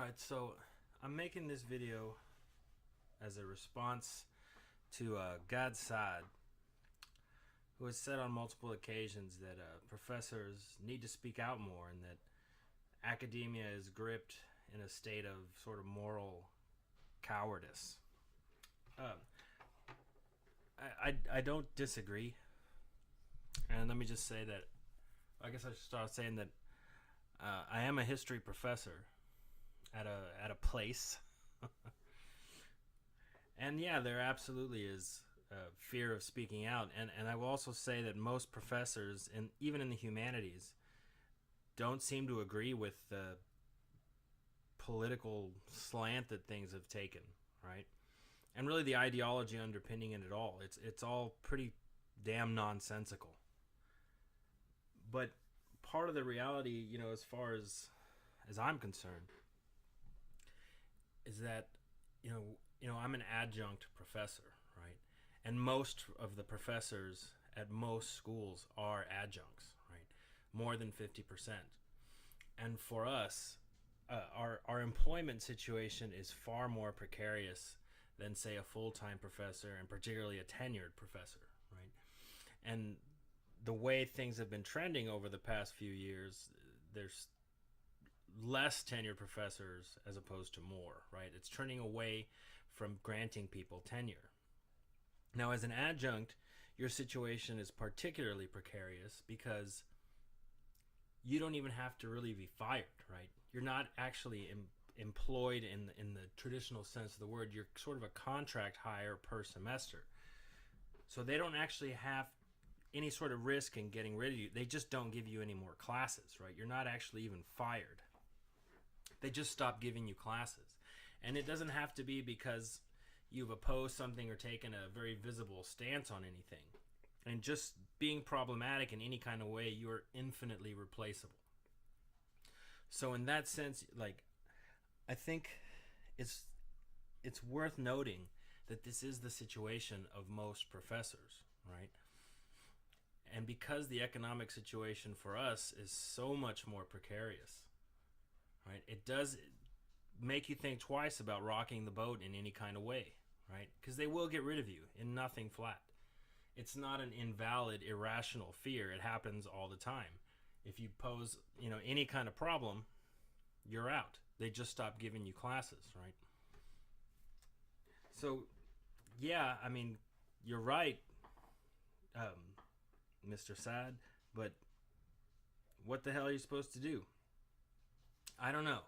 Alright, so I'm making this video as a response to Gad Saad, who has said on multiple occasions that professors need to speak out more and that academia is gripped in a state of sort of moral cowardice. Uh, I don't disagree. And let me just say that I guess I should start saying that I am a history professor at a place. And yeah, there absolutely is fear of speaking out, and I will also say that most professors, and even in the humanities, don't seem to agree with the political slant that things have taken, right? And really, the ideology underpinning it all, it's all pretty damn nonsensical. But part of the reality, as far as I'm concerned, is that I'm an adjunct professor, right? And most of the professors at most schools are adjuncts, right? More than 50%. And for us, our employment situation is far more precarious than, say, a full-time professor, and particularly a tenured professor, right? And the way things have been trending over the past few years, there's less tenured professors as opposed to more, right? It's trending away from granting people tenure. Now, as an adjunct, your situation is particularly precarious because you don't even have to really be fired, right? You're not actually employed in the traditional sense of the word. You're sort of a contract hire per semester. So they don't actually have any sort of risk in getting rid of you. They just don't give you any more classes, right? You're not actually even fired. They just stop giving you classes. And it doesn't have to be because you've opposed something or taken a very visible stance on anything. And just being problematic in any kind of way, you're infinitely replaceable. So in that sense, I think it's worth noting that this is the situation of most professors, right? And because the economic situation for us is so much more precarious, right? It does make you think twice about rocking the boat in any kind of way, right? Because they will get rid of you in nothing flat. It's not an invalid, irrational fear. It happens all the time. If you pose, any kind of problem, you're out. They just stop giving you classes, right? So, yeah, I mean, you're right, Mr. Saad, but what the hell are you supposed to do? I don't know.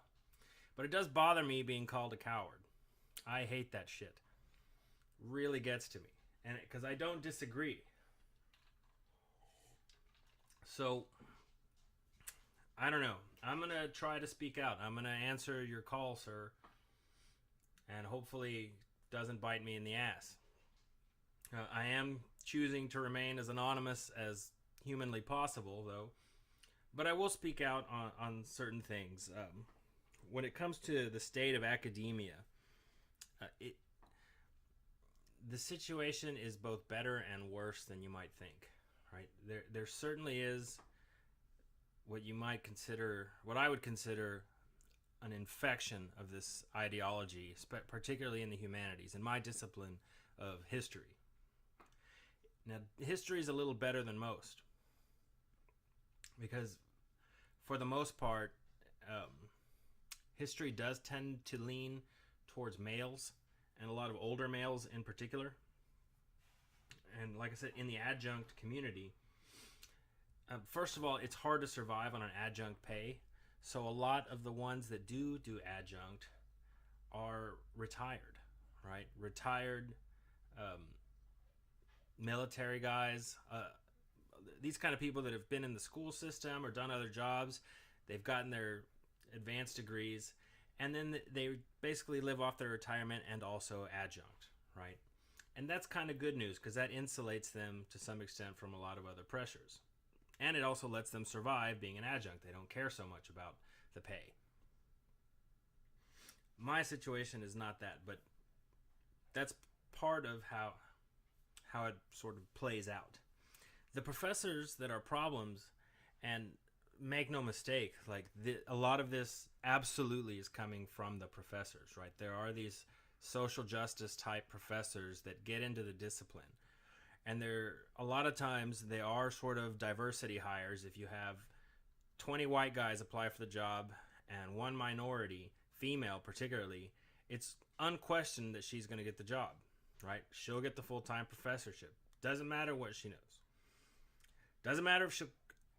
But it does bother me being called a coward. I hate that shit. Really gets to me. And because I don't disagree. So, I don't know. I'm going to try to speak out. I'm going to answer your call, sir. And hopefully it doesn't bite me in the ass. I am choosing to remain as anonymous as humanly possible, though. But I will speak out on certain things. When it comes to the state of academia, the situation is both better and worse than you might think, right? There certainly is what I would consider an infection of this ideology, particularly in the humanities, in my discipline of history. Now, history is a little better than most because, for the most part, history does tend to lean towards males, and a lot of older males in particular. And like I said, in the adjunct community, first of all, it's hard to survive on an adjunct pay. So a lot of the ones that do adjunct are retired, right? Retired military guys, these kind of people that have been in the school system or done other jobs. They've gotten their advanced degrees, and then they basically live off their retirement and also adjunct, right? And that's kind of good news because that insulates them to some extent from a lot of other pressures. And it also lets them survive being an adjunct. They don't care so much about the pay. My situation is not that, but that's part of how it sort of plays out. The professors that are problems, and make no mistake, like a lot of this absolutely is coming from the professors, right? There are these social justice type professors that get into the discipline, and they're a lot of times they are sort of diversity hires. If you have 20 white guys apply for the job and one minority, female particularly, it's unquestioned that she's going to get the job, right? She'll get the full-time professorship. Doesn't matter what she knows. Doesn't matter if she'll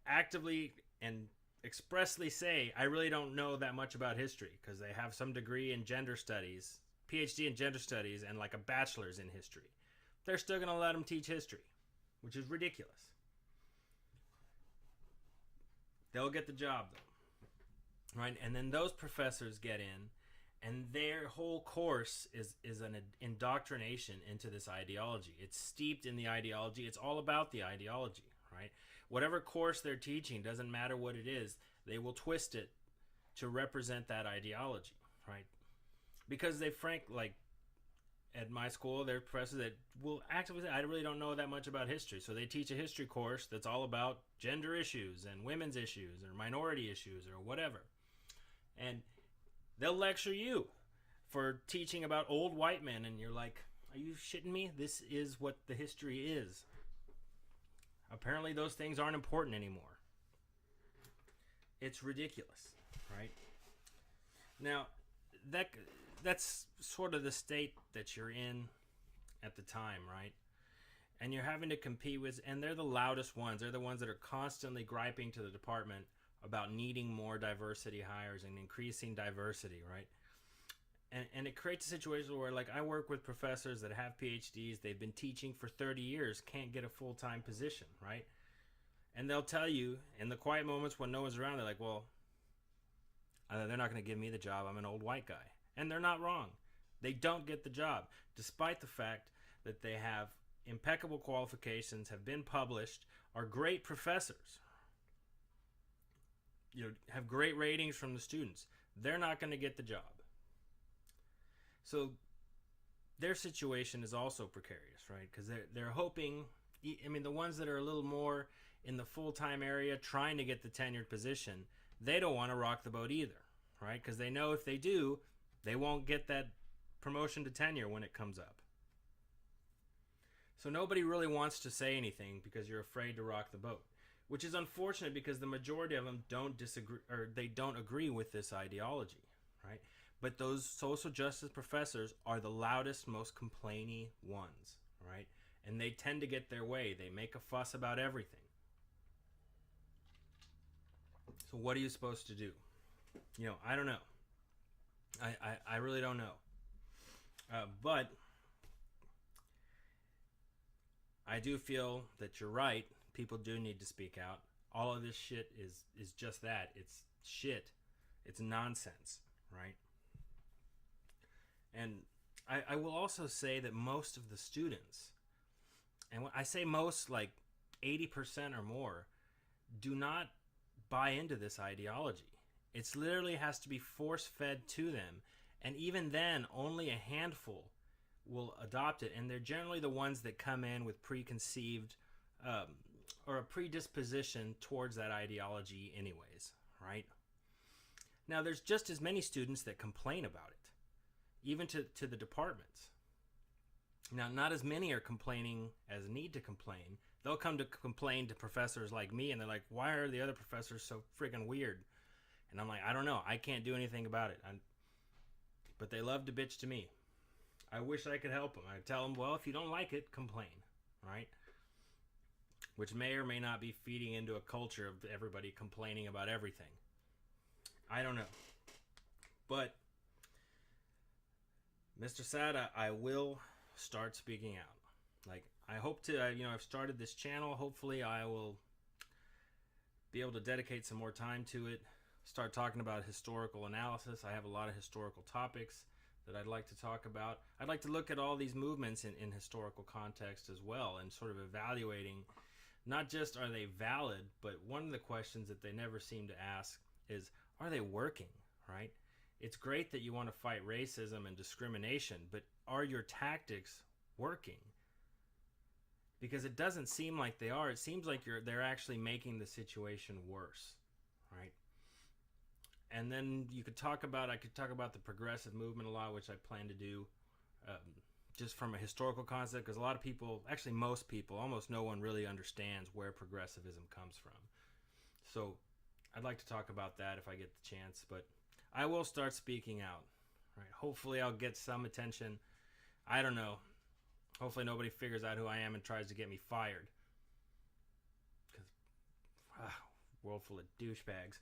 actively and expressly say, I really don't know that much about history, because they have some degree in gender studies, PhD in gender studies, and like a bachelor's in history. They're still going to let them teach history, which is ridiculous. They'll get the job, though, right? And then those professors get in, and their whole course is an indoctrination into this ideology. It's steeped in the ideology. It's all about the ideology, right? Whatever course they're teaching, doesn't matter what it is, they will twist it to represent that ideology, right? Because they like at my school, there are professors that will actively say, I really don't know that much about history. So they teach a history course that's all about gender issues and women's issues or minority issues or whatever. And they'll lecture you for teaching about old white men, and you're like, are you shitting me? This is what the history is. Apparently those things aren't important anymore. It's ridiculous, right? Now, that's sort of the state that you're in at the time, right? And you're having to compete with, and they're the loudest ones. They're the ones that are constantly griping to the department about needing more diversity hires and increasing diversity, right? And it creates a situation where, like, I work with professors that have PhDs, they've been teaching for 30 years, can't get a full-time position, right? And they'll tell you, in the quiet moments when no one's around, they're like, well, they're not going to give me the job, I'm an old white guy. And they're not wrong. They don't get the job, despite the fact that they have impeccable qualifications, have been published, are great professors, have great ratings from the students. They're not going to get the job. So their situation is also precarious, right? Because they're hoping, I mean, the ones that are a little more in the full-time area trying to get the tenured position, they don't want to rock the boat either, right? Because they know if they do, they won't get that promotion to tenure when it comes up. So nobody really wants to say anything because you're afraid to rock the boat, which is unfortunate because the majority of them don't disagree, or they don't agree with this ideology, right? But those social justice professors are the loudest, most complainy ones, right? And they tend to get their way. They make a fuss about everything. So what are you supposed to do? I don't know. I really don't know. But I do feel that you're right. People do need to speak out. All of this shit is just that. It's shit. It's nonsense, right? And I will also say that most of the students, and when I say most, like 80% or more, do not buy into this ideology. It's literally has to be force-fed to them. And even then, only a handful will adopt it. And they're generally the ones that come in with preconceived or a predisposition towards that ideology anyways, right? Now, there's just as many students that complain about it, even to the departments. Now, not as many are complaining as need to complain. They'll come to complain to professors like me, and they're like, why are the other professors so friggin' weird? And I'm like, I don't know. I can't do anything about it. But they love to bitch to me. I wish I could help them. I tell them, well, if you don't like it, complain, right? Which may or may not be feeding into a culture of everybody complaining about everything. I don't know. But, Mr. Saad, I will start speaking out. Like, I hope to, I've started this channel. Hopefully I will be able to dedicate some more time to it. Start talking about historical analysis. I have a lot of historical topics that I'd like to talk about. I'd like to look at all these movements in historical context as well, and sort of evaluating, not just are they valid, but one of the questions that they never seem to ask is, are they working, right? It's great that you want to fight racism and discrimination, but are your tactics working? Because it doesn't seem like they are. It seems like they're actually making the situation worse, right? And then I could talk about the progressive movement a lot, which I plan to do, just from a historical concept, because a lot of people, actually most people, almost no one really understands where progressivism comes from. So I'd like to talk about that if I get the chance, but I will start speaking out. Right? Hopefully I'll get some attention. I don't know. Hopefully nobody figures out who I am and tries to get me fired. Because, world full of douchebags.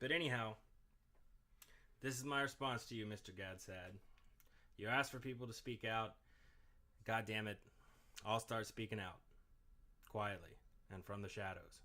But anyhow, this is my response to you, Mr. Gad Saad. You asked for people to speak out. God damn it. I'll start speaking out. Quietly and from the shadows.